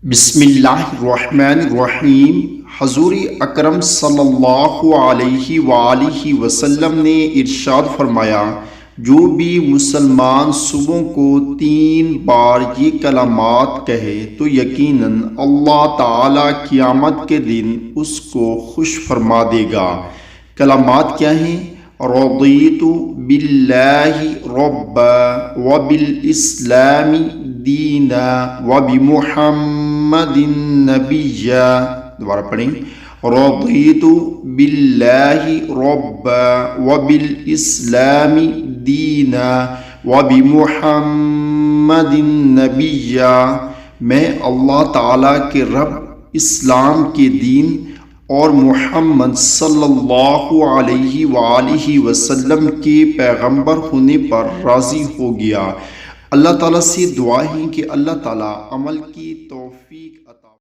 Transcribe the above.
بسم اللہ الرحمن الرحیم۔ حضور اکرم صلی اللہ علیہ وآلہ وسلم نے ارشاد فرمایا، جو بھی مسلمان صبح کو 3 بار یہ کلمات کہے تو یقیناً اللہ تعالیٰ قیامت کے دن اس کو خوش فرما دے گا۔ کلمات کیا ہیں؟ رضیت باللہ ربا وبالاسلام دینا وبمحمد نبیا۔ دوبارہ پڑھیں، رضیت باللہ ربا وبالاسلام دینا وبمحمد نبیا۔ میں اللہ تعالیٰ کے رب، اسلام کے دین اور محمد صلی اللہ علیہ وآلہ وسلم کے پیغمبر ہونے پر راضی ہو گیا۔ اللہ تعالیٰ سے دعا ہے کہ اللہ تعالیٰ عمل کی توفیق عطا